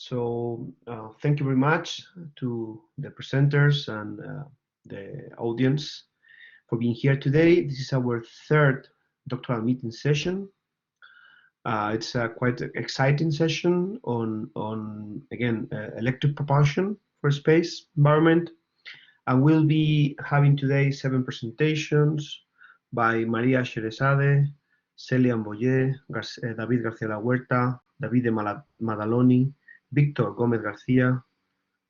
Thank you very much to the presenters and the audience for being here today. This is our third doctoral meeting session. It's a quite exciting session on again, electric propulsion for space environment. And we'll be having today 7 presentations by Maria Sherezade, Celia Amboyé, David García La Huerta, David de Maddaloni, Víctor Gómez García,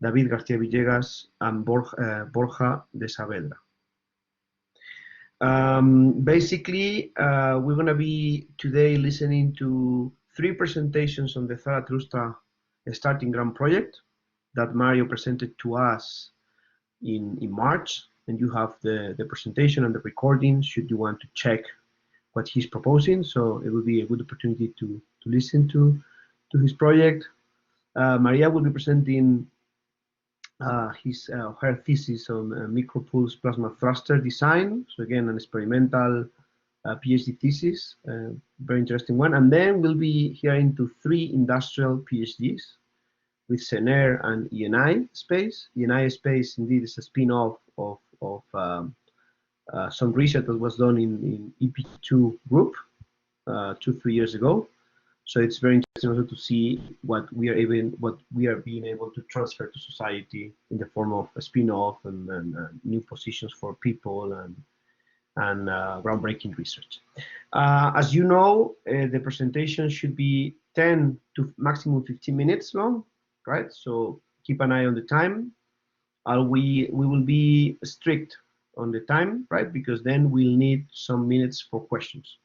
David García Villegas, and Borja de Saavedra. Basically, we're going to be today listening to 3 presentations on the Zarathustra Starting Ground project that Mario presented to us in March, and you have the presentation and the recording should you want to check what he's proposing. So it will be a good opportunity to listen to his project. Maria will be presenting her thesis on micropulse plasma thruster design. So again, an experimental PhD thesis, very interesting one. And then we'll be hearing to 3 industrial PhDs with CENER and ENI Space. ENI Space indeed is a spin-off of some research that was done in EP2 group 2-3 years ago. So it's very interesting also to see what we are being able to transfer to society in the form of a spin-off and new positions for people and groundbreaking research. As you know, the presentation should be 10 to maximum 15 minutes long, right? So keep an eye on the time. We will be strict on the time, right? Because then we'll need some minutes for questions.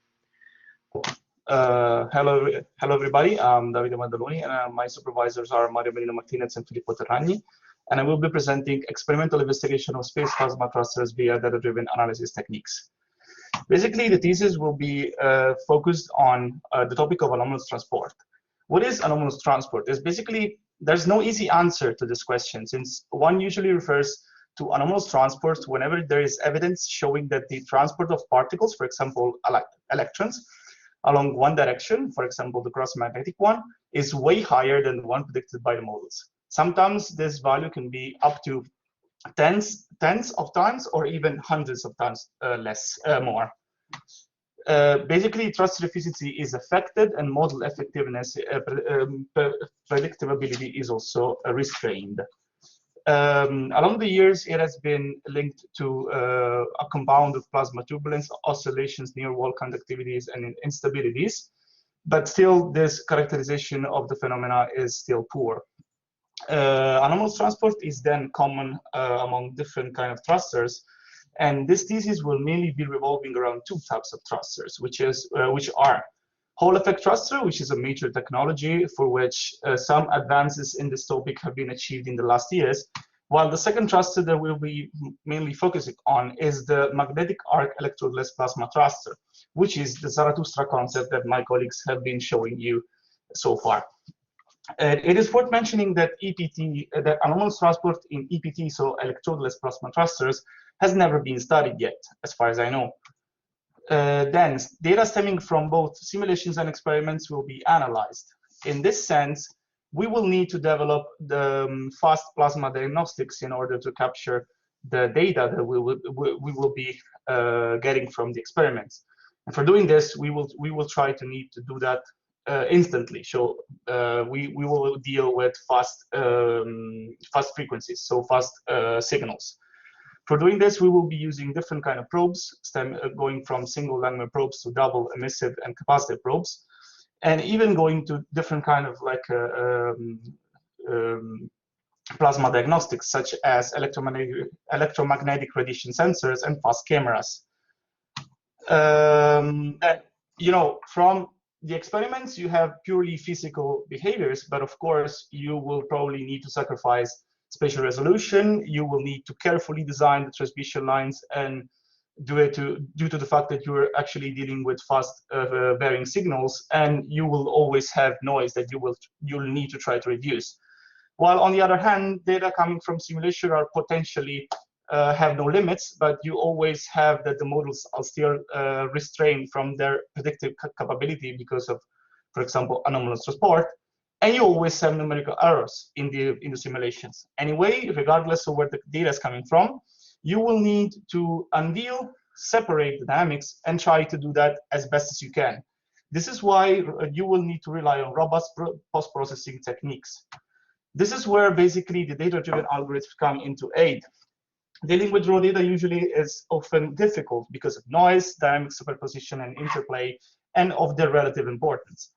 Hello everybody. I'm David Maddaloni, and my supervisors are Mario Merino Martinez and Filippo Terragni. And I will be presenting experimental investigation of space plasma clusters via data-driven analysis techniques. Basically, the thesis will be focused on the topic of anomalous transport. What is anomalous transport? It's basically, there's no easy answer to this question, since one usually refers to anomalous transport whenever there is evidence showing that the transport of particles, for example, electrons, along one direction, for example, the cross-magnetic one, is way higher than the one predicted by the models. Sometimes this value can be up to tens of times or even hundreds of times more. Basically, thruster efficiency is affected and model effectiveness, predictability is also restrained. Along the years, it has been linked to a compound of plasma turbulence, oscillations, near-wall conductivities, and instabilities. But still, this characterization of the phenomena is still poor. Anomalous transport is then common among different kind of thrusters. And this thesis will mainly be revolving around 2 types of thrusters, which are Hall effect thruster, which is a major technology for which some advances in this topic have been achieved in the last years, while the second thruster that we'll be mainly focusing on is the magnetic arc electrodeless plasma thruster, which is the Zarathustra concept that my colleagues have been showing you so far. It is worth mentioning that that anomalous transport in EPT, so electrodeless plasma thrusters, has never been studied yet, as far as I know. Then, data stemming from both simulations and experiments will be analyzed. In this sense, we will need to develop the fast plasma diagnostics in order to capture the data that we will be getting from the experiments. And for doing this, we will need to do that instantly. So we will deal with fast frequencies, so fast signals. For doing this, we will be using different kind of probes, going from single Langmuir probes to double emissive and capacitive probes, and even going to different kind of like plasma diagnostics, such as electromagnetic radiation sensors and fast cameras. And, you know, from the experiments, you have purely physical behaviors, but of course, you will probably need to sacrifice spatial resolution. You will need to carefully design the transmission lines, and due to the fact that you're actually dealing with fast varying signals, and you will always have noise that you'll need to try to reduce. While on the other hand, data coming from simulation are potentially have no limits, but you always have that the models are still restrained from their predictive capability because of, for example, anomalous transport. And you always have numerical errors in the simulations. Anyway, regardless of where the data is coming from, you will need to unveil, separate the dynamics, and try to do that as best as you can. This is why you will need to rely on robust post-processing techniques. This is where basically the data-driven algorithms come into aid. Dealing with raw data usually is often difficult because of noise, dynamic superposition, and interplay, and of their relative importance.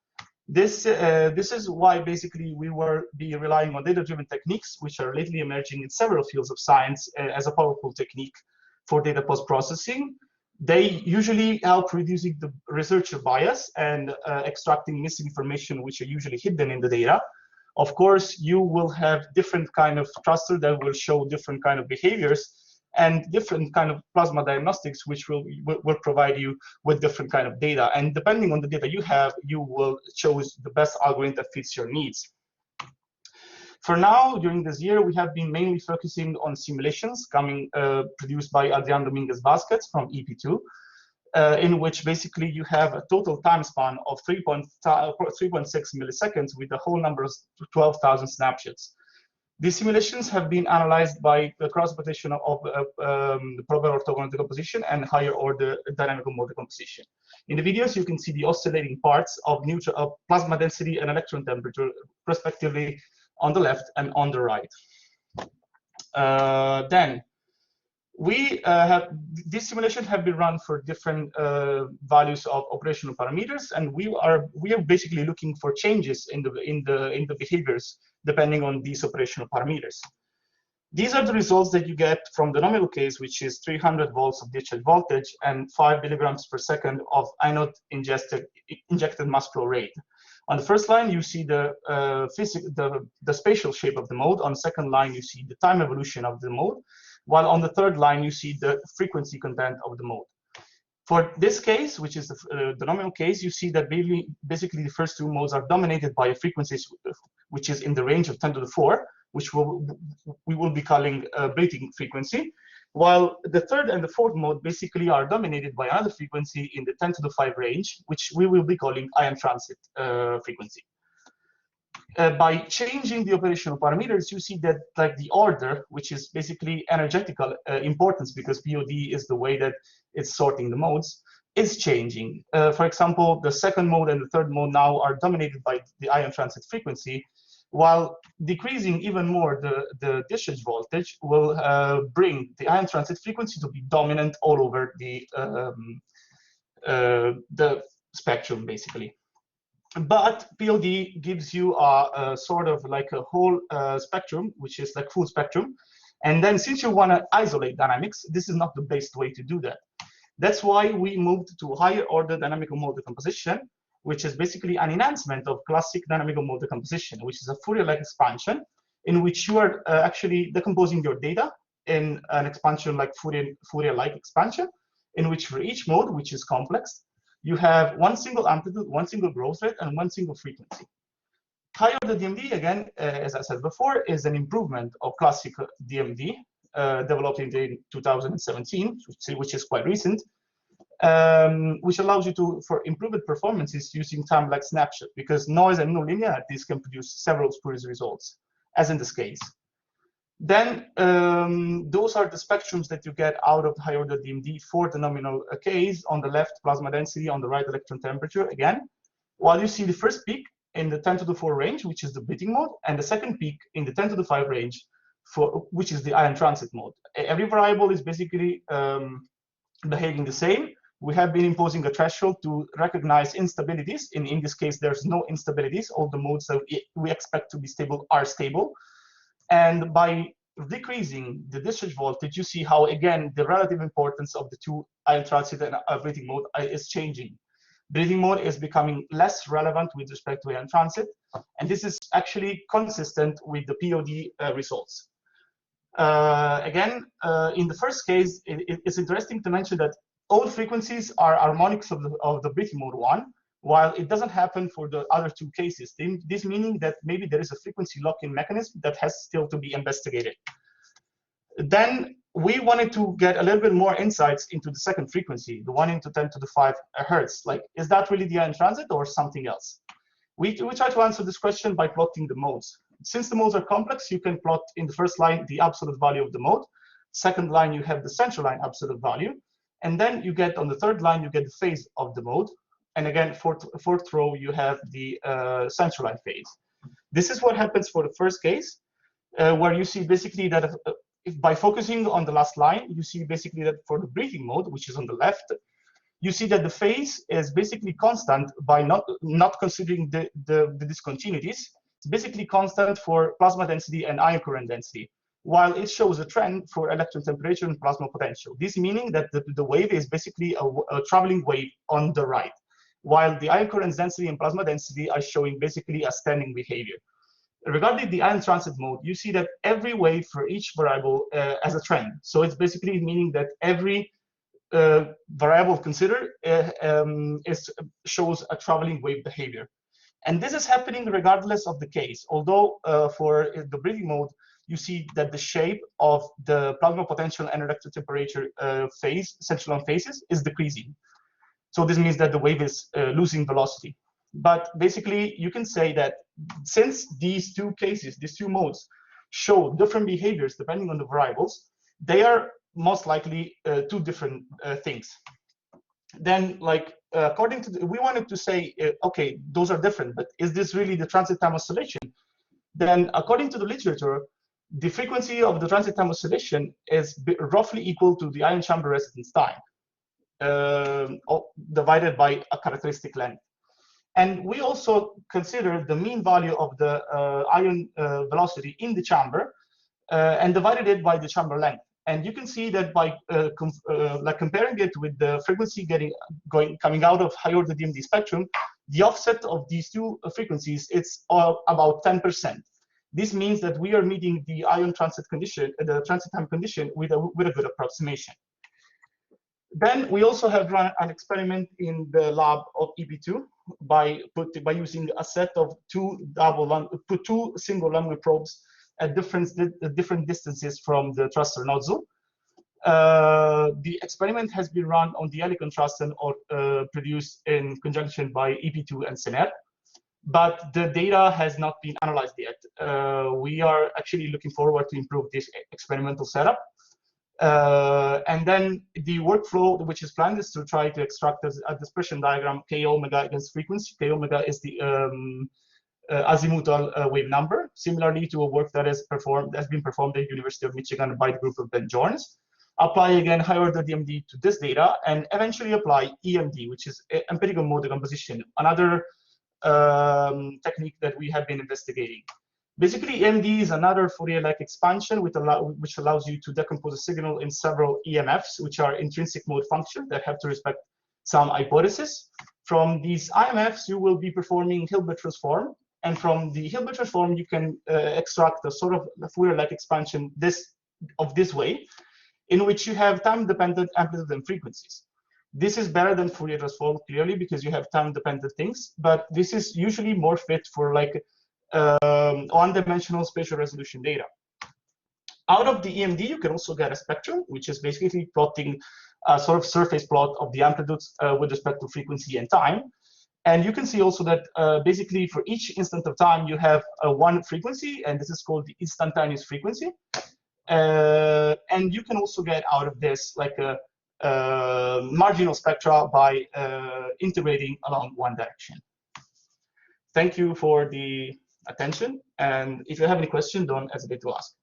This is why basically we will be relying on data-driven techniques, which are lately emerging in several fields of science as a powerful technique for data post-processing. They usually help reducing the researcher bias and extracting missing information, which are usually hidden in the data. Of course, you will have different kind of cluster that will show different kind of behaviors and different kind of plasma diagnostics, which will provide you with different kind of data. And depending on the data you have, you will choose the best algorithm that fits your needs. For now, during this year, we have been mainly focusing on simulations produced by Adrián Domínguez Vázquez from EP2, in which basically you have a total time span of 3.6 milliseconds with a whole number of 12,000 snapshots. These simulations have been analyzed by the cross-repetition of the proper orthogonal decomposition and higher order dynamical mode decomposition. In the videos, you can see the oscillating parts of plasma density and electron temperature, respectively, on the left and on the right. Then these simulations have been run for different values of operational parameters, and we are basically looking for changes in the behaviors depending on these operational parameters. These are the results that you get from the nominal case, which is 300 volts of discharge voltage and 5 milligrams per second of anode injected mass flow rate. On the first line, you see the spatial shape of the mode. On the second line, you see the time evolution of the mode, while on the third line, you see the frequency content of the mode. For this case, which is the nominal case, you see that basically the first two modes are dominated by a frequency which is in the range of 10 to the 4, which we will be calling braiding frequency, while the third and the fourth mode basically are dominated by another frequency in the 10 to the 5 range, which we will be calling ion transit frequency. By changing the operational parameters, you see that like the order, which is basically energetical importance, because POD is the way that it's sorting the modes, is changing. For example, the second mode and the third mode now are dominated by the ion transit frequency, while decreasing even more the discharge voltage will bring the ion transit frequency to be dominant all over the spectrum, basically. But POD gives you a sort of like a whole spectrum, which is like full spectrum. And then since you want to isolate dynamics, this is not the best way to do that. That's why we moved to higher order dynamical mode decomposition, which is basically an enhancement of classic dynamical mode decomposition, which is a Fourier-like expansion in which you are actually decomposing your data in an expansion like Fourier-like expansion, in which for each mode, which is complex, you have one single amplitude, one single growth rate, and one single frequency. Higher order DMD, again, as I said before, is an improvement of classic DMD developed in 2017, which is quite recent, which allows you for improved performances using time-like snapshot, because noise and nonlinearities can produce several spurious results, as in this case. Then those are the spectrums that you get out of high order DMD for the nominal case. On the left, plasma density, on the right, electron temperature again. While you see the first peak in the 10 to the 4 range, which is the breathing mode, and the second peak in the 10 to the 5 range, which is the ion transit mode. Every variable is basically behaving the same. We have been imposing a threshold to recognize instabilities. In this case, there's no instabilities. All the modes that we expect to be stable are stable. And by decreasing the discharge voltage, you see how, again, the relative importance of the two ion transit and breathing mode is changing. Breathing mode is becoming less relevant with respect to ion transit, and this is actually consistent with the POD results. Again, in the first case, it's interesting to mention that all frequencies are harmonics of the breathing mode one, while it doesn't happen for the other two cases. This meaning that maybe there is a frequency lock-in mechanism that has still to be investigated. Then we wanted to get a little bit more insights into the second frequency, the 1 into 10 to the 5 hertz. Like, is that really the ion transit or something else? We try to answer this question by plotting the modes. Since the modes are complex, you can plot in the first line the absolute value of the mode. Second line, you have the central line absolute value. And then you get on the third line, you get the phase of the mode. And again, fourth row, you have the central line phase. This is what happens for the first case, where you see basically that if by focusing on the last line, you see basically that for the breathing mode, which is on the left, you see that the phase is basically constant by not considering the discontinuities. It's basically constant for plasma density and ion current density, while it shows a trend for electron temperature and plasma potential. This meaning that the wave is basically a traveling wave on the right, while the ion current density and plasma density are showing basically a standing behavior. Regarding the ion transit mode, you see that every wave for each variable has a trend. So it's basically meaning that every variable considered shows a traveling wave behavior. And this is happening regardless of the case. Although for the breathing mode, you see that the shape of the plasma potential and electron temperature phase, central line phases, is decreasing. So this means that the wave is losing velocity. But basically, you can say that since these two cases, these two modes, show different behaviors depending on the variables, they are most likely two different things. Then, like, according to we wanted to say, okay, those are different, but is this really the transit time oscillation? Then, according to the literature, the frequency of the transit time oscillation is roughly equal to the ion chamber residence time, divided by a characteristic length. And we also consider the mean value of the ion velocity in the chamber and divided it by the chamber length. And you can see that by like comparing it with the frequency coming out of high order DMD spectrum, the offset of these two frequencies, it's about 10%. This means that we are meeting the ion transit condition, the transit time condition, with a good approximation. Then we also have run an experiment in the lab of EP2 by using a set of two single Langmuir probes at different distances from the thruster nozzle. The experiment has been run on the Helicon thruster produced in conjunction by EP2 and CNR, but the data has not been analyzed yet. We are actually looking forward to improve this experimental setup. And then the workflow which is planned is to try to extract a dispersion diagram K omega against frequency. K omega is the azimuthal wave number, similarly to a work that has been performed at the University of Michigan by the group of Ben Jorns. Apply again high order DMD to this data, and eventually apply EMD, which is empirical mode decomposition, another technique that we have been investigating. Basically, EMD is another Fourier-like expansion which allows you to decompose a signal in several EMFs, which are intrinsic mode functions that have to respect some hypothesis. From these IMFs, you will be performing Hilbert transform, and from the Hilbert transform, you can extract a sort of Fourier-like expansion of this way, in which you have time-dependent amplitude and frequencies. This is better than Fourier transform, clearly, because you have time-dependent things, but this is usually more fit for like one-dimensional spatial resolution data. Out of the EMD, you can also get a spectrum, which is basically plotting a sort of surface plot of the amplitudes with respect to frequency and time. And you can see also that basically for each instant of time, you have one frequency, and this is called the instantaneous frequency. And you can also get out of this like a marginal spectra by integrating along one direction. Thank you for the attention, and if you have any question, don't hesitate to ask.